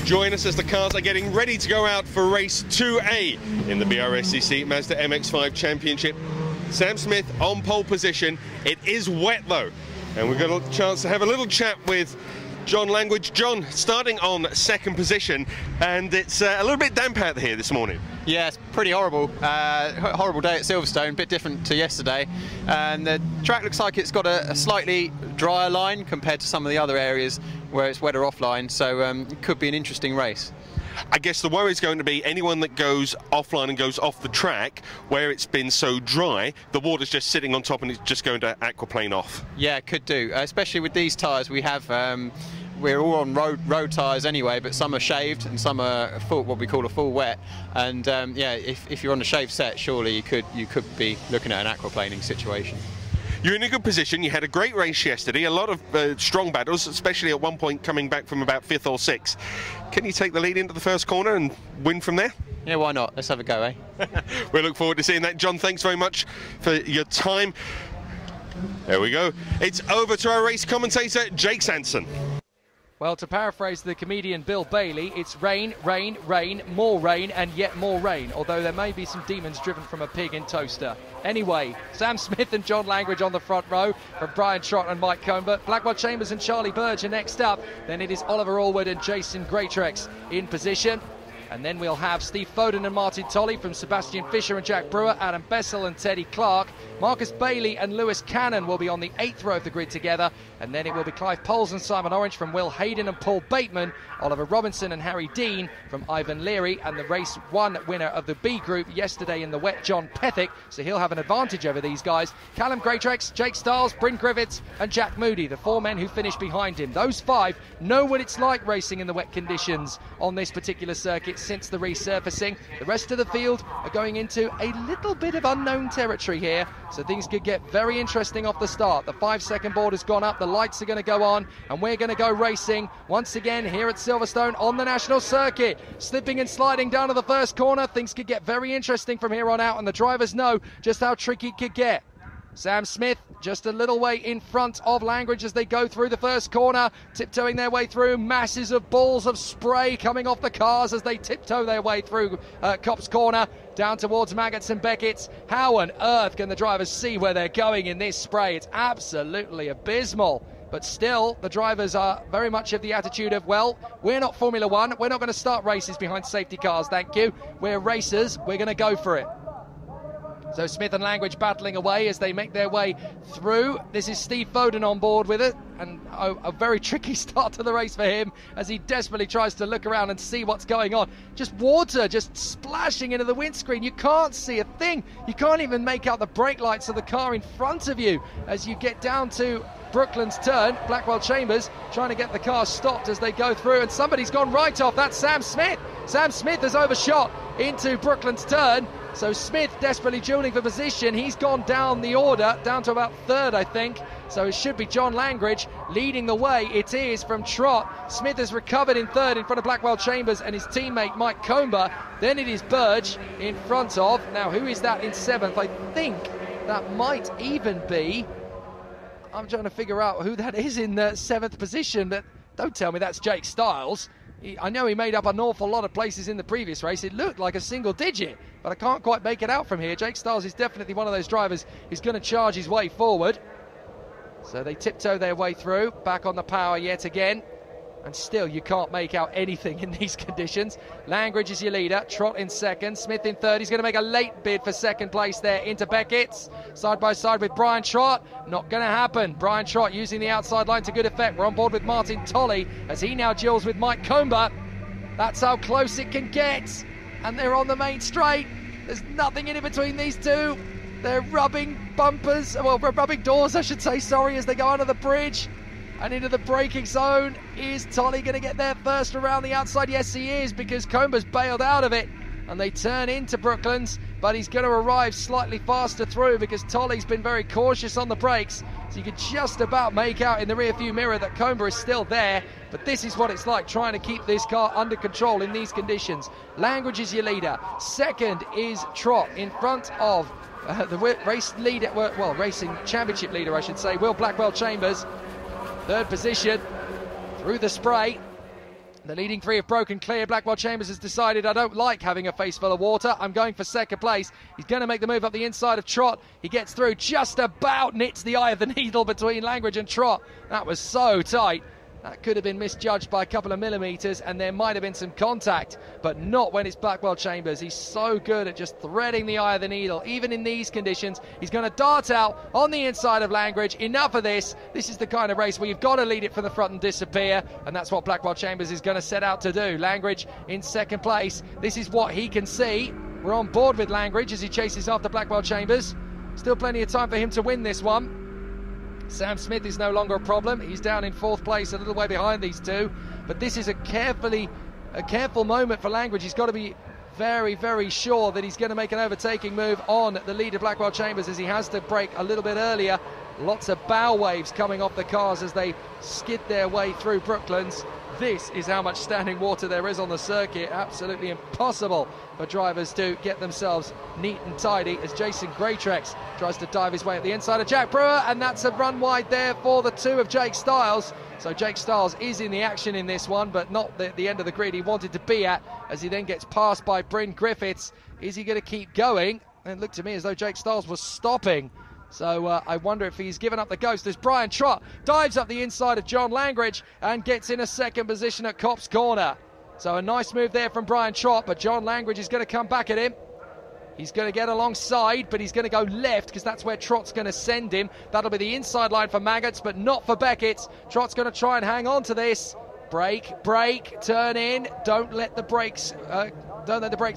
Join us as the cars are getting ready to go out for race 2A in the BRSCC Mazda MX-5 Championship. Sam Smith on pole position. It is wet though, and we've got a chance to have a little chat with John Langridge. John, starting on second position, and it's a little bit damp out here this morning. Yeah, it's pretty horrible. Horrible day at Silverstone, a bit different to yesterday. And the track looks like it's got a slightly drier line compared to some of the other areas where it's wetter offline, so it could be an interesting race. I guess the worry is going to be anyone that goes offline and goes off the track where it's been so dry, the water's just sitting on top and it's just going to aquaplane off. Yeah, it could do, especially with these tyres we have. We're all on road tyres anyway, but some are shaved and some are full, what we call a full wet. And yeah, if you're on a shaved set, surely you could be looking at an aquaplaning situation. You're in a good position. You had a great race yesterday, a lot of strong battles, especially at one point coming back from about 5th or 6th. Can you take the lead into the first corner and win from there? Yeah, why not? Let's have a go, eh? We look forward to seeing that. John, thanks very much for your time. There we go. It's over to our race commentator, Jake Sanson. Well, to paraphrase the comedian Bill Bailey, it's rain, rain, rain, more rain, and yet more rain, although there may be some demons driven from a pig in toaster. Anyway, Sam Smith and John Langridge on the front row from Brian Trott and Mike Comber. Blackwell Chambers and Charlie Burge are next up. Then it is Oliver Allwood and Jason Greatrex in position. And then we'll have Steve Foden and Martin Tolley from Sebastian Fisher and Jack Brewer, Adam Bessel and Teddy Clark. Marcus Bailey and Lewis Cannon will be on the 8th row of the grid together. And then it will be Clive Poles and Simon Orange from Will Hayden and Paul Bateman, Oliver Robinson and Harry Dean from Ivan Leary, and the race 1 winner of the B group yesterday in the wet, John Pethick, so he'll have an advantage over these guys. Callum Greatrex, Jake Stiles, Bryn Griffiths and Jack Moody, the 4 men who finished behind him. Those 5 know what it's like racing in the wet conditions on this particular circuit since the resurfacing. The rest of the field are going into a little bit of unknown territory here, so things could get very interesting off the start. The 5-second board has gone up, the lights are going to go on, and we're going to go racing once again here at Silverstone on the national circuit. Slipping and sliding down to the first corner. Things could get very interesting from here on out, and the drivers know just how tricky it could get. Sam Smith just a little way in front of Langridge as they go through the first corner, tiptoeing their way through. Masses of balls of spray coming off the cars as they tiptoe their way through Copse Corner down towards Maggots and Beckett's. How on earth can the drivers see where they're going in this spray? It's absolutely abysmal. But still, the drivers are very much of the attitude of, well, we're not Formula One. We're not going to start races behind safety cars, thank you. We're racers. We're going to go for it. So Smith and Langridge battling away as they make their way through. This is Steve Foden on board with it, and a very tricky start to the race for him as he desperately tries to look around and see what's going on. Just water just splashing into the windscreen. You can't see a thing. You can't even make out the brake lights of the car in front of you as you get down to Brooklands turn. Blackwell Chambers trying to get the car stopped as they go through, and somebody's gone right off. That's Sam Smith. Sam Smith has overshot into Brooklands turn. So Smith desperately dueling for position. He's gone down the order, down to about 3rd, I think. So it should be John Langridge leading the way. It is from Trott. Smith has recovered in 3rd in front of Blackwell Chambers and his teammate Mike Comber. Then it is Burge in front of. Now, who is that in 7th? I think that might even be... I'm trying to figure out who that is in the 7th position, but don't tell me that's Jake Stiles. I know he made up an awful lot of places in the previous race. It looked like a single digit, but I can't quite make it out from here. Jake Stiles is definitely one of those drivers who's going to charge his way forward. So they tiptoe their way through, back on the power yet again. And still, you can't make out anything in these conditions. Langridge is your leader, Trott in 2nd, Smith in 3rd. He's going to make a late bid for 2nd place there into Beckett's. Side by side with Brian Trott. Not going to happen. Brian Trott using the outside line to good effect. We're on board with Martin Tolley as he now duels with Mike Comber. That's how close it can get. And they're on the main straight. There's nothing in between these two. They're rubbing bumpers, well, rubbing doors, I should say, sorry, as they go under the bridge. And into the braking zone. Is Tolley going to get there first around the outside? Yes, he is, because Comber's bailed out of it. And they turn into Brooklands, but he's going to arrive slightly faster through because Tolley's been very cautious on the brakes. So you can just about make out in the rear view mirror that Comber is still there. But this is what it's like trying to keep this car under control in these conditions. Langridge is your leader. 2nd is Trott in front of the race leader, well, racing championship leader, I should say, Will Blackwell Chambers. 3rd position through the spray. The leading three have broken clear. Blackwell Chambers has decided, I don't like having a face full of water. I'm going for second place. He's going to make the move up the inside of Trott. He gets through, just about nits the eye of the needle between Langridge and Trott. That was so tight. That could have been misjudged by a couple of millimetres, and there might have been some contact, but not when it's Blackwell Chambers. He's so good at just threading the eye of the needle. Even in these conditions, he's going to dart out on the inside of Langridge. Enough of this. This is the kind of race where you've got to lead it from the front and disappear, and that's what Blackwell Chambers is going to set out to do. Langridge in second place. This is what he can see. We're on board with Langridge as he chases after Blackwell Chambers. Still plenty of time for him to win this one. Sam Smith is no longer a problem. He's down in fourth place, a little way behind these two. But this is a careful moment for Langridge. He's got to be very, very sure that he's going to make an overtaking move on the leader Blackwell Chambers, as he has to brake a little bit earlier. Lots of bow waves coming off the cars as they skid their way through Brooklands. This is how much standing water there is on the circuit. Absolutely impossible for drivers to get themselves neat and tidy as Jason Greatrex tries to dive his way at the inside of Jack Brewer, and that's a run wide there for the two of Jake Stiles. So Jake Stiles is in the action in this one, but not the end of the grid he wanted to be at, as he then gets passed by Bryn Griffiths. Is he going to keep going? And it looked to me as though Jake Stiles was stopping. So I wonder if he's given up the ghost as Brian Trott dives up the inside of John Langridge and gets in a second position at Copse Corner. So a nice move there from Brian Trott, but John Langridge is going to come back at him. He's going to get alongside, but he's going to go left because that's where Trott's going to send him. That'll be the inside line for Maggots, but not for Beckett. Trott's going to try and hang on to this. Brake, turn in. Don't let the brakes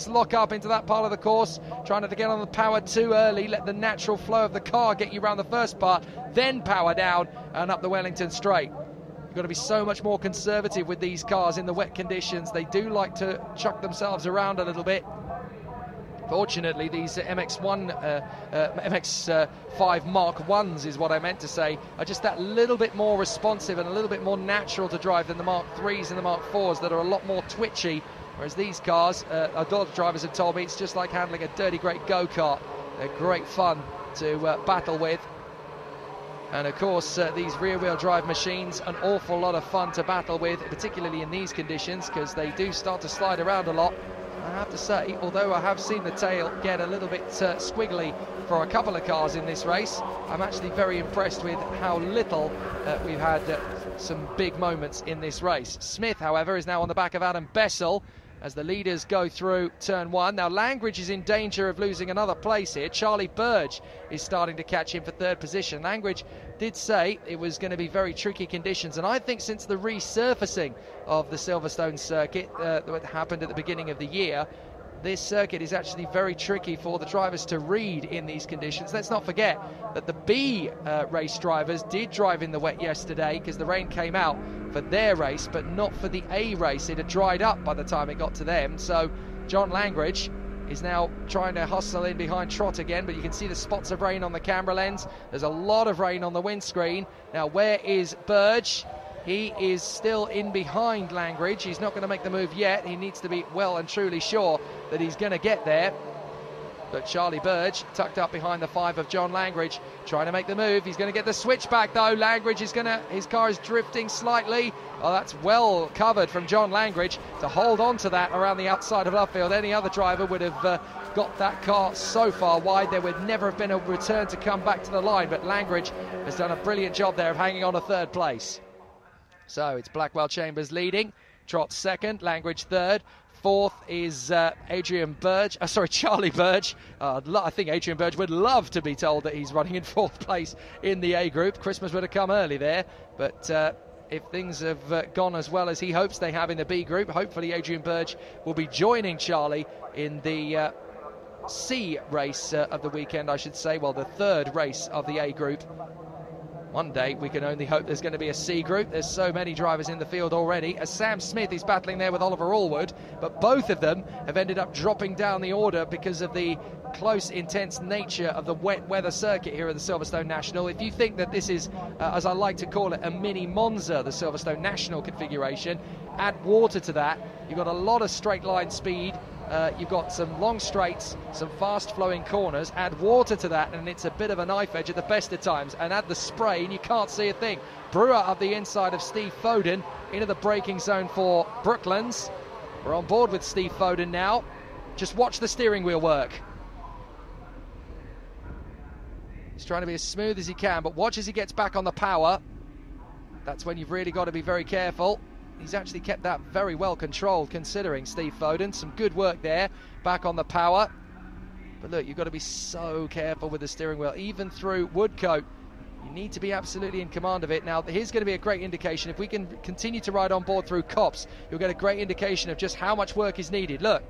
lock up into that part of the course. Trying not to get on the power too early. Let the natural flow of the car get you around the first part, then power down and up the Wellington Straight. You've got to be so much more conservative with these cars in the wet conditions. They do like to chuck themselves around a little bit. Fortunately, these MX-5 Mark 1s is what I meant to say, are just that little bit more responsive and a little bit more natural to drive than the Mark 3s and the Mark 4s that are a lot more twitchy. Whereas these cars, a lot of drivers have told me, it's just like handling a dirty, great go-kart. They're great fun to battle with. And of course, these rear-wheel drive machines, an awful lot of fun to battle with, particularly in these conditions, because they do start to slide around a lot. I have to say, although I have seen the tail get a little bit squiggly for a couple of cars in this race, I'm actually very impressed with how little we've had some big moments in this race. Smith, however, is now on the back of Adam Bessel as the leaders go through turn one. Now Langridge is in danger of losing another place here. Charlie Burge is starting to catch him for third position. Langridge did say it was going to be very tricky conditions, and I think since the resurfacing of the Silverstone circuit that happened at the beginning of the year, this circuit is actually very tricky for the drivers to read in these conditions. Let's not forget that the B race drivers did drive in the wet yesterday because the rain came out for their race, but not for the A race. It had dried up by the time it got to them. So John Langridge is now trying to hustle in behind Trott again, but you can see the spots of rain on the camera lens. There's a lot of rain on the windscreen. Now where is Burge? He is still in behind Langridge. He's not going to make the move yet. He needs to be well and truly sure that he's going to get there. But Charlie Burge tucked up behind the 5 of John Langridge, trying to make the move. He's going to get the switch back though. Langridge is going to, his car is drifting slightly. Oh, that's well covered from John Langridge to hold on to that around the outside of Lovefield. Any other driver would have got that car so far wide there would never have been a return to come back to the line. But Langridge has done a brilliant job there of hanging on to third place. So it's Blackwell Chambers leading, Trott second, Langridge third. Fourth is Charlie Burge. I think Adrian Burge would love to be told that he's running in fourth place in the A group. Christmas would have come early there, but if things have gone as well as he hopes they have in the B group, hopefully Adrian Burge will be joining Charlie in the C race of the weekend, I should say. Well, the third race of the A group. One day we can only hope there's going to be a C group. There's so many drivers in the field already, as Sam Smith is battling there with Oliver Allwood, but both of them have ended up dropping down the order because of the close, intense nature of the wet weather circuit here at the Silverstone National. If you think that this is, as I like to call it, a mini Monza, the Silverstone National configuration, add water to that, you've got a lot of straight line speed, You've got some long straights, some fast-flowing corners. Add water to that, and it's a bit of a knife edge at the best of times. And add the spray, and you can't see a thing. Brewer up the inside of Steve Foden into the braking zone for Brooklands. We're on board with Steve Foden now. Just watch the steering wheel work. He's trying to be as smooth as he can, but watch as he gets back on the power. That's when you've really got to be very careful. He's actually kept that very well controlled, considering Steve Foden. Some good work there, back on the power. But look, you've got to be so careful with the steering wheel, even through Woodcote. You need to be absolutely in command of it. Now, here's going to be a great indication. If we can continue to ride on board through Copse, you'll get a great indication of just how much work is needed. Look,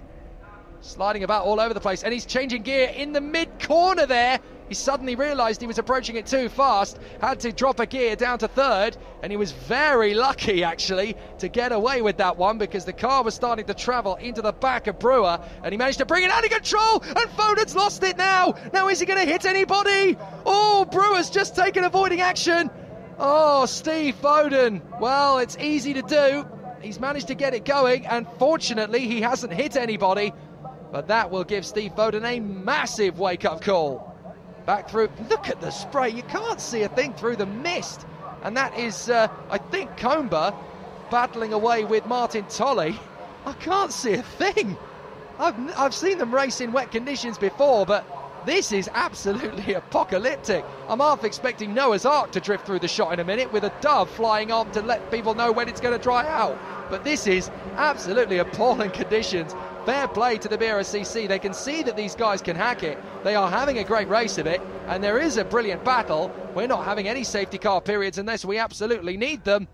sliding about all over the place, and he's changing gear in the mid-corner there. He suddenly realised he was approaching it too fast, had to drop a gear down to third, and he was very lucky, actually, to get away with that one, because the car was starting to travel into the back of Brewer, and he managed to bring it out of control, and Foden's lost it now. Now, is he going to hit anybody? Oh, Brewer's just taken avoiding action. Oh, Steve Foden. Well, it's easy to do. He's managed to get it going, and fortunately, he hasn't hit anybody, but that will give Steve Foden a massive wake-up call. Back through, look at the spray, you can't see a thing through the mist. And that is, I think, Comber battling away with Martin Tolley. I can't see a thing. I've seen them race in wet conditions before, but this is absolutely apocalyptic. I'm half expecting Noah's Ark to drift through the shot in a minute with a dove flying on to let people know when it's going to dry out. But this is absolutely appalling conditions. Fair play to the BRSCC. They can see that these guys can hack it. They are having a great race of it, and there is a brilliant battle. We're not having any safety car periods unless we absolutely need them.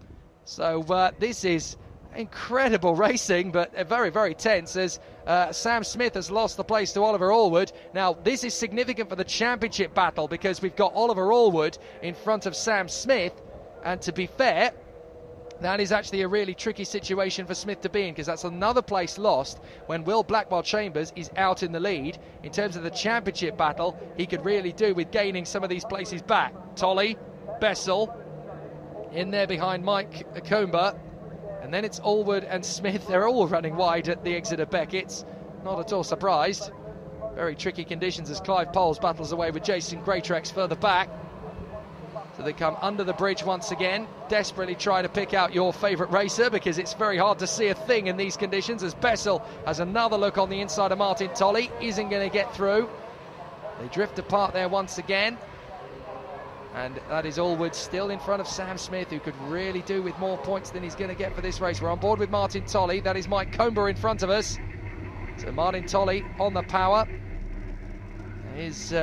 So this is incredible racing, but very, very tense, as Sam Smith has lost the place to Oliver Allwood. Now, this is significant for the championship battle, because we've got Oliver Allwood in front of Sam Smith, and to be fair, that is actually a really tricky situation for Smith to be in, because that's another place lost when Will Blackwell-Chambers is out in the lead. In terms of the championship battle, he could really do with gaining some of these places back. Tolley, Bessel, in there behind Mike Comber, and then it's Allwood and Smith. They're all running wide at the exit of Beckett's. Not at all surprised. Very tricky conditions as Clive Poles battles away with Jason Greatrex further back. So they come under the bridge once again, desperately try to pick out your favourite racer, because it's very hard to see a thing in these conditions, as Bessel has another look on the inside of Martin Tolley, isn't going to get through. They drift apart there once again, and that is Allwood still in front of Sam Smith, who could really do with more points than he's going to get for this race. We're on board with Martin Tolley. That is Mike Comber in front of us. So Martin Tolley on the power. His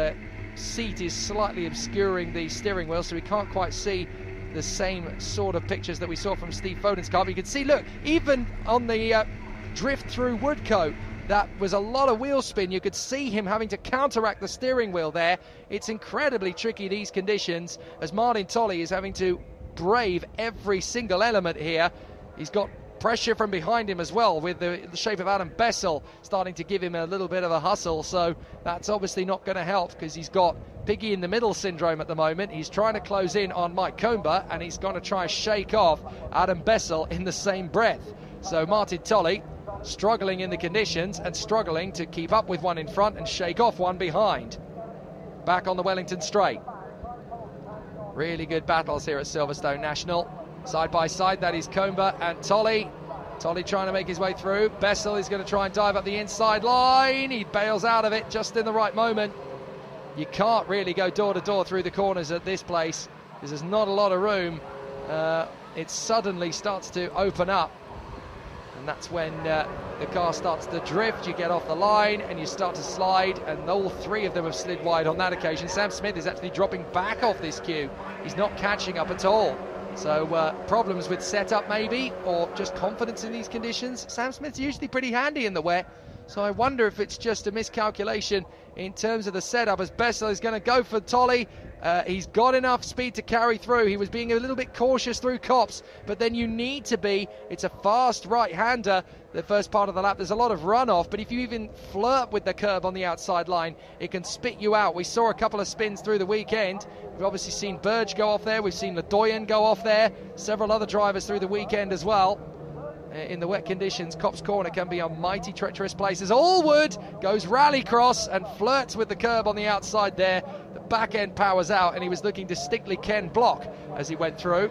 seat is slightly obscuring the steering wheel, so we can't quite see the same sort of pictures that we saw from Steve Foden's car. But you can see, look, even on the drift through Woodcote, that was a lot of wheel spin. You could see him having to counteract the steering wheel there. It's incredibly tricky, these conditions, as Martin Tolley is having to brave every single element here. He's got pressure from behind him as well, with the shape of Adam Bessel starting to give him a little bit of a hustle, so that's obviously not going to help, because he's got piggy in the middle syndrome at the moment. He's trying to close in on Mike Comber, and he's going to try and shake off Adam Bessel in the same breath. So Martin Tolley struggling in the conditions and struggling to keep up with one in front and shake off one behind. Back on the Wellington Straight. Really good battles here at Silverstone National. Side by side, that is Comber and Tolley. Tolley trying to make his way through. Bessel is going to try and dive up the inside line. He bails out of it just in the right moment. You can't really go door to door through the corners at this place, because there's not a lot of room. It suddenly starts to open up, and that's when the car starts to drift. You get off the line and you start to slide, and all three of them have slid wide on that occasion. Sam Smith is actually dropping back off this queue. He's not catching up at all. So problems with setup maybe, or just confidence in these conditions. Sam Smith's usually pretty handy in the wet, so I wonder if it's just a miscalculation in terms of the setup, as Bessel is going to go for Tolley. He's got enough speed to carry through. He was being a little bit cautious through Copse, but then you need to be. It's a fast right-hander, the first part of the lap. There's a lot of runoff, but if you even flirt with the curb on the outside line, it can spit you out. We saw a couple of spins through the weekend. We've obviously seen Burge go off there. We've seen Ledoyen go off there. Several other drivers through the weekend as well. in the wet conditions, Copse Corner can be a mighty treacherous place as Allwood goes rallycross and flirts with the curb on the outside there. The back end powers out, and he was looking distinctly Ken Block as he went through.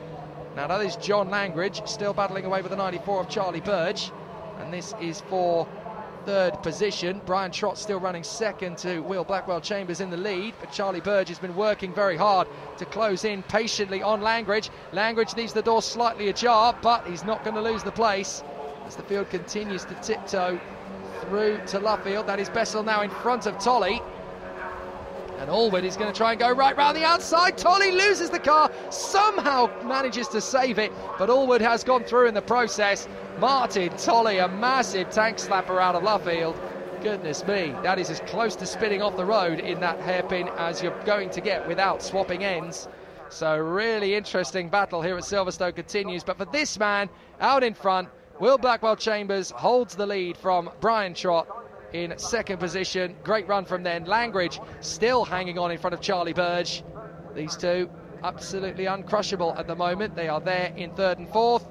Now that is John Langridge still battling away with the 94 of Charlie Burge, and this is for third position. Brian Trott still running second to Will Blackwell-Chambers in the lead, but Charlie Burge has been working very hard to close in patiently on Langridge. Langridge leaves the door slightly ajar, but he's not going to lose the place as the field continues to tiptoe through to Luffield. That is Bessel now in front of Tolley. And Allwood is going to try and go right round the outside. Tolley loses the car, somehow manages to save it, but Allwood has gone through in the process. Martin Tolley, a massive tank slapper out of Luffield. Goodness me, that is as close to spinning off the road in that hairpin as you're going to get without swapping ends. So really interesting battle here at Silverstone continues, but for this man out in front, Will Blackwell-Chambers holds the lead from Brian Trott in second position. Great run from then. Langridge still hanging on in front of Charlie Burge. These two absolutely uncrushable at the moment. They are there in third and fourth.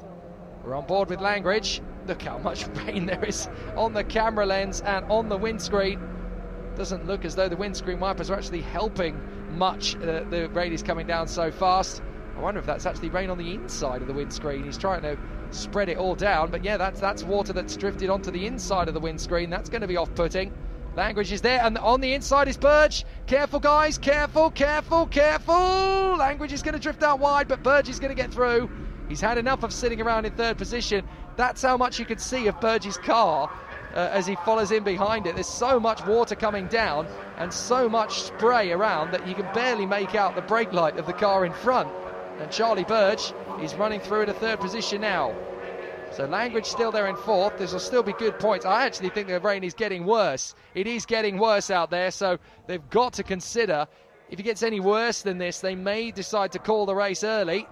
We're on board with Langridge. Look how much rain there is on the camera lens and on the windscreen. Doesn't look as though the windscreen wipers are actually helping much. The rain is coming down so fast. I wonder if that's actually rain on the inside of the windscreen. He's trying to spread it all down, but yeah, that's water that's drifted onto the inside of the windscreen. That's going to be off-putting. Langridge is there, and on the inside is Burge. Careful, guys, careful, careful, careful. Langridge is going to drift out wide, but Burge is going to get through. He's had enough of sitting around in third position. That's how much you can see of Burge's car as he follows in behind it. There's so much water coming down and so much spray around that you can barely make out the brake light of the car in front. And Charlie Burge is running through in a third position now. So Langridge still there in fourth. This will still be good points. I actually think the rain is getting worse. It is getting worse out there, so they've got to consider if it gets any worse than this, they may decide to call the race early.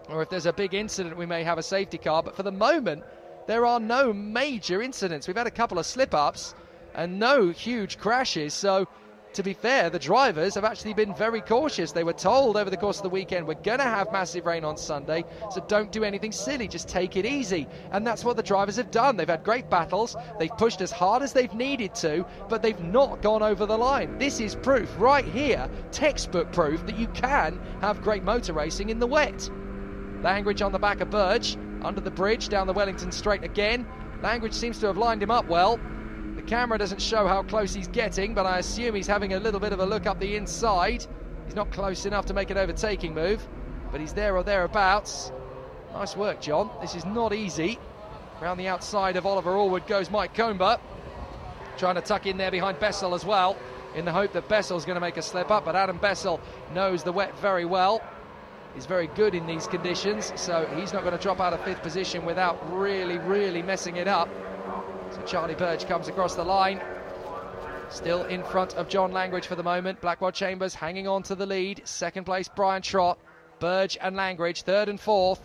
Or if there's a big incident, we may have a safety car. But for the moment, there are no major incidents. We've had a couple of slip-ups and no huge crashes. So, to be fair, the drivers have actually been very cautious. They were told over the course of the weekend, we're going to have massive rain on Sunday, so don't do anything silly, just take it easy. And that's what the drivers have done. They've had great battles, they've pushed as hard as they've needed to, but they've not gone over the line. This is proof right here, textbook proof, that you can have great motor racing in the wet. Langridge on the back of Burge, under the bridge, down the Wellington Straight again. Langridge seems to have lined him up well. The camera doesn't show how close he's getting, but I assume he's having a little bit of a look up the inside. He's not close enough to make an overtaking move, but he's there or thereabouts. Nice work, John. This is not easy. Around the outside of Oliver Allwood goes Mike Comber, trying to tuck in there behind Bessel as well, in the hope that Bessel's going to make a slip up, but Adam Bessel knows the wet very well. He's very good in these conditions, so he's not going to drop out of fifth position without really messing it up. So Charlie Burge comes across the line, still in front of John Langridge for the moment. Blackwell-Chambers hanging on to the lead. Second place, Brian Trott. Burge and Langridge, third and fourth.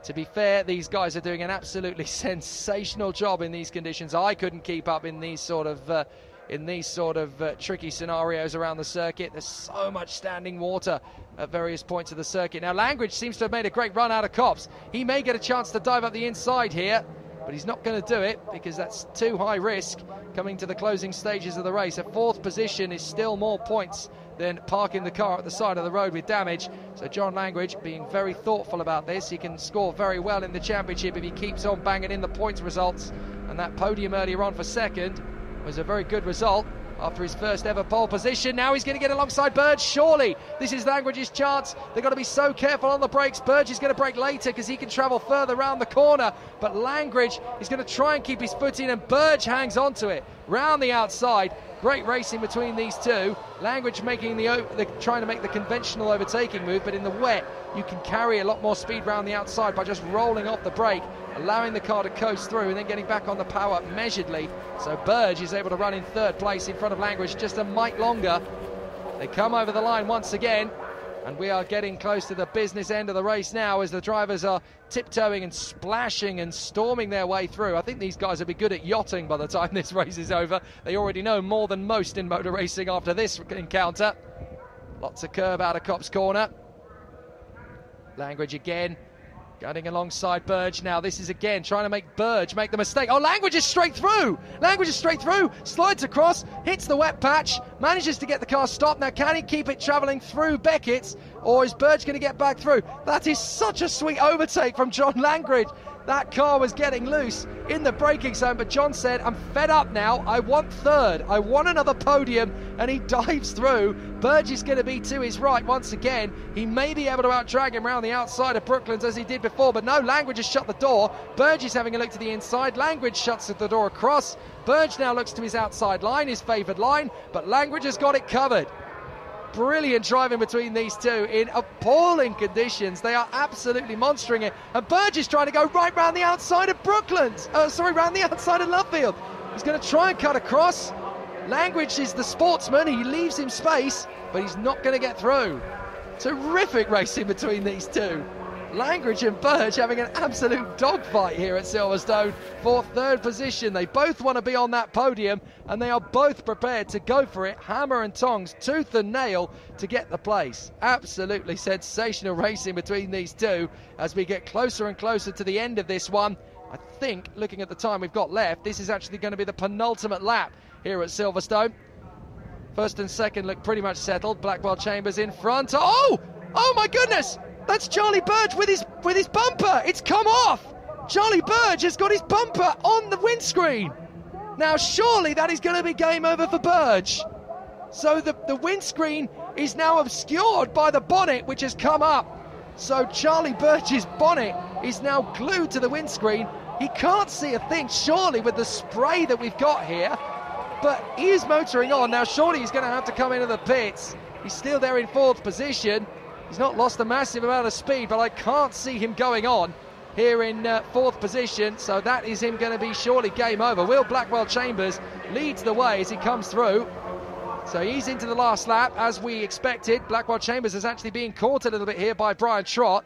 To be fair, these guys are doing an absolutely sensational job in these conditions. I couldn't keep up in these sort of tricky scenarios around the circuit. There's so much standing water at various points of the circuit. Now, Langridge seems to have made a great run out of Copse. He may get a chance to dive up the inside here, but he's not going to do it because that's too high risk coming to the closing stages of the race. A fourth position is still more points than parking the car at the side of the road with damage. So John Langridge being very thoughtful about this. He can score very well in the championship if he keeps on banging in the points results. And that podium earlier on for second was a very good result after his first ever pole position. Now he's going to get alongside Burge, surely. This is Langridge's chance. They've got to be so careful on the brakes. Burge is going to brake later because he can travel further round the corner. But Langridge is going to try and keep his foot in, and Burge hangs on to it. Round the outside. Great racing between these two. Langridge making trying to make the conventional overtaking move, but in the wet, you can carry a lot more speed round the outside by just rolling off the brake, allowing the car to coast through and then getting back on the power measuredly. So Burge is able to run in third place in front of Langridge just a mite longer. They come over the line once again, and we are getting close to the business end of the race now as the drivers are tiptoeing and splashing and storming their way through. I think these guys will be good at yachting by the time this race is over. They already know more than most in motor racing after this encounter. Lots of curb out of Copse Corner. Langridge again Getting alongside Burge now. This is again trying to make Burge make the mistake. Oh, Language is straight through. Language is straight through. Slides across, hits the wet patch, manages to get the car stopped. Now, can he keep it travelling through Beckett's, or is Burge going to get back through? That is such a sweet overtake from John Langridge. That car was getting loose in the braking zone, but John said, I'm fed up now. I want third. I want another podium, and he dives through. Burge is going to be to his right once again. He may be able to out-drag him around the outside of Brooklands as he did before, but no, Language has shut the door. Burge is having a look to the inside. Language shuts the door across. Burge now looks to his outside line, his favoured line, but Language has got it covered. Brilliant driving between these two in appalling conditions. They are absolutely monstering it. And Burge is trying to go right round the outside of Brooklands. Round the outside of Lovefield. He's going to try and cut across. Language is the sportsman. He leaves him space, but he's not going to get through. Terrific racing between these two. Language and Burge having an absolute dogfight here at Silverstone for third position. They both want to be on that podium, and they are both prepared to go for it, hammer and tongs, tooth and nail, to get the place. Absolutely sensational racing between these two as we get closer and closer to the end of this one. I think, looking at the time we've got left, this is actually going to be the penultimate lap here at Silverstone. First and second look pretty much settled. Blackwell Chambers in front. Oh my goodness! That's Charlie Burge with his bumper. It's come off. Charlie Burge has got his bumper on the windscreen. Now, surely that is going to be game over for Burge. So the windscreen is now obscured by the bonnet, which has come up. So Charlie Burge's bonnet is now glued to the windscreen. He can't see a thing, surely, with the spray that we've got here. But he is motoring on. Now, surely he's going to have to come into the pits. He's still there in fourth position. He's not lost a massive amount of speed, but I can't see him going on here in fourth position. So that is him going to be surely game over. Will Blackwell Chambers leads the way as he comes through. So he's into the last lap, as we expected. Blackwell Chambers is actually being caught a little bit here by Brian Trott.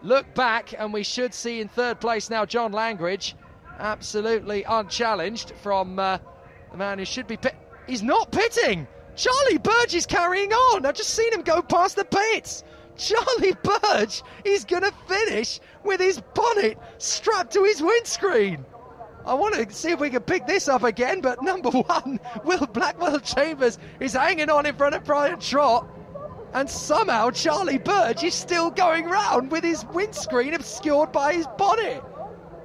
Look back, and we should see in third place now John Langridge. Absolutely unchallenged from the man who should be he's not pitting! Charlie Burge is carrying on. I've just seen him go past the pits. Charlie Burge is going to finish with his bonnet strapped to his windscreen. I want to see if we can pick this up again, but number one, Will Blackwell Chambers is hanging on in front of Brian Trott. And somehow Charlie Burge is still going round with his windscreen obscured by his bonnet.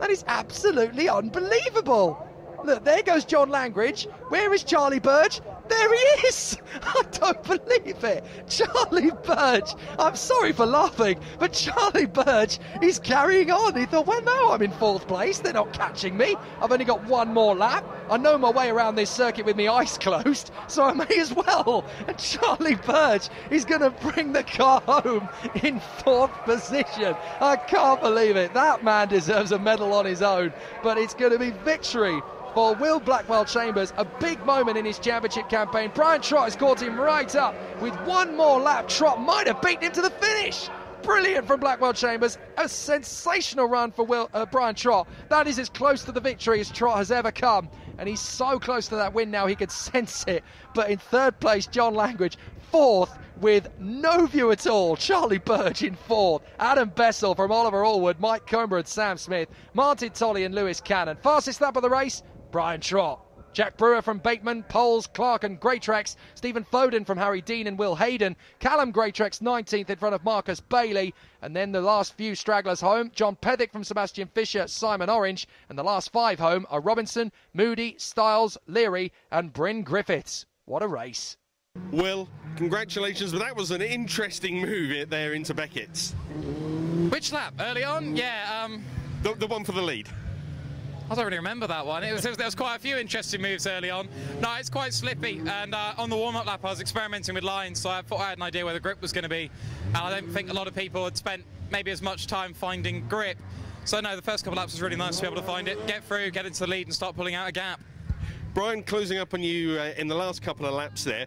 That is absolutely unbelievable. Look, there goes John Langridge. Where is Charlie Burge? There he is! I don't believe it. Charlie Burge. I'm sorry for laughing, but Charlie Burge is carrying on. He thought, well, no, I'm in fourth place. They're not catching me. I've only got one more lap. I know my way around this circuit with my eyes closed, so I may as well. And Charlie Burge is going to bring the car home in fourth position. I can't believe it. That man deserves a medal on his own, but it's going to be victory for Will Blackwell Chambers. A big moment in his championship campaign. Brian Trott has caught him right up with one more lap. Trott might have beaten him to the finish. Brilliant from Blackwell Chambers. A sensational run for Brian Trott. That is as close to the victory as Trott has ever come. And he's so close to that win now, he could sense it. But in third place, John Langridge. Fourth, with no view at all, Charlie Burge in fourth. Adam Bessel from Oliver Allwood, Mike Comer and Sam Smith, Martin Tolley and Lewis Cannon. Fastest lap of the race, Brian Trott. Jack Brewer from Bateman, Poles, Clark and Greatrex, Stephen Foden from Harry Dean and Will Hayden, Callum Greatrex 19th in front of Marcus Bailey, and then the last few stragglers home, John Pethick from Sebastian Fisher, Simon Orange, and the last five home are Robinson, Moody, Stiles, Leary and Bryn Griffiths. What a race. Will, congratulations, but that was an interesting move there into Beckett's. Which lap? Early on? Yeah. The one for the lead. I don't really remember that one. There was quite a few interesting moves early on. No, it's quite slippy, and on the warm-up lap I was experimenting with lines, so I thought I had an idea where the grip was going to be, and I don't think a lot of people had spent maybe as much time finding grip. So no, the first couple of laps was really nice to be able to find it, get through, get into the lead and start pulling out a gap. Brian, closing up on you in the last couple of laps there,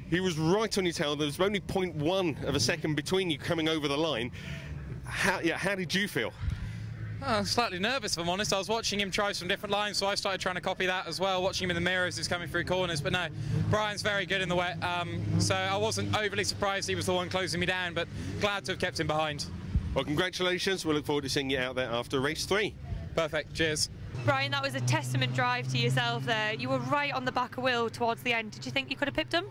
he was right on your tail. There was only 0.1 of a second between you coming over the line. How did you feel? Slightly nervous, if I'm honest. I was watching him try some different lines, so I started trying to copy that as well, watching him in the mirror as he's coming through corners. But no, Brian's very good in the wet, so I wasn't overly surprised he was the one closing me down, but glad to have kept him behind. Well, congratulations. We'll look forward to seeing you out there after race 3. Perfect, cheers. Brian, that was a testament drive to yourself there. You were right on the back of Will towards the end. Did you think you could have pipped him?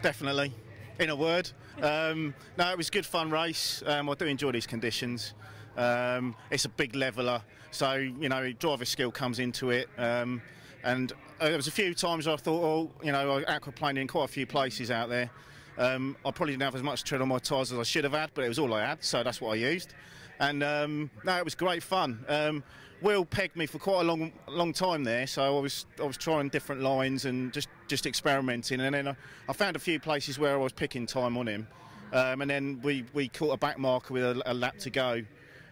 Definitely, in a word. No, it was a good fun race. I do enjoy these conditions. It's a big leveller, so you know, driver skill comes into it. And there was a few times I thought, oh, you know, I aquaplaned in quite a few places out there. I probably didn't have as much tread on my tyres as I should have had, but it was all I had, so that's what I used. And no, it was great fun. Will pegged me for quite a long time there, so I was trying different lines and just experimenting. And then I found a few places where I was picking time on him, and then we caught a back marker with a lap to go.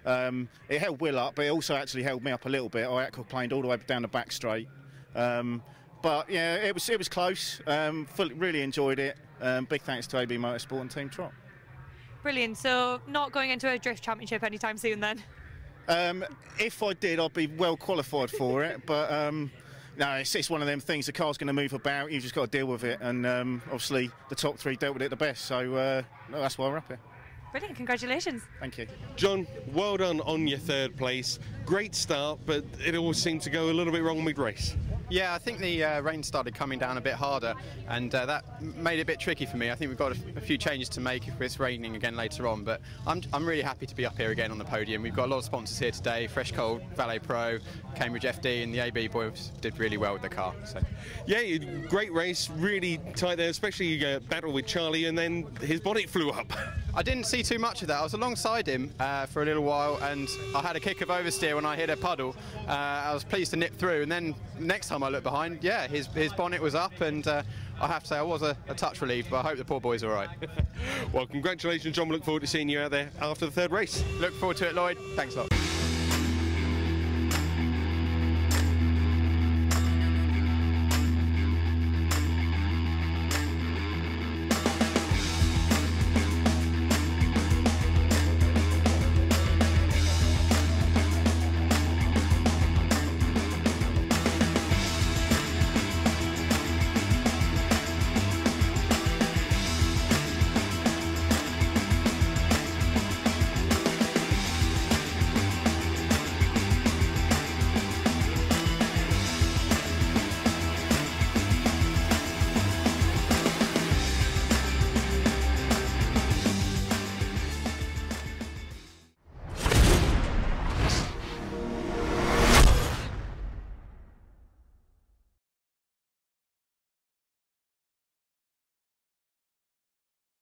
It held Will up, but it also actually held me up a little bit. I aquaplaned all the way down the back straight. But yeah, it was close. Really enjoyed it. Big thanks to AB Motorsport and Team Trot. Brilliant. So not going into a drift championship anytime soon then? If I did, I'd be well qualified for it. But no, it's one of them things. The car's going to move about. You've just got to deal with it. And obviously the top 3 dealt with it the best. So that's why we're up here. Brilliant. Congratulations. Thank you. John, well done on your 3rd place. Great start, but it all seemed to go a little bit wrong mid-race. Yeah, I think the rain started coming down a bit harder, and that made it a bit tricky for me. I think we've got a few changes to make if it's raining again later on, but I'm really happy to be up here again on the podium. We've got a lot of sponsors here today, Fresh Cold, Valet Pro, Cambridge FD, and the AB boys did really well with the car. So. Yeah, great race, really tight there, especially you battle with Charlie, and then his bonnet flew up. I didn't see too much of that. I was alongside him for a little while, and I had a kick of oversteer when I hit a puddle. I was pleased to nip through, and then next time I looked behind, yeah, his bonnet was up, and I have to say I was a touch relieved, but I hope the poor boy's all right. Well, congratulations, John. We look forward to seeing you out there after the 3rd race. Look forward to it, Lloyd. Thanks a lot.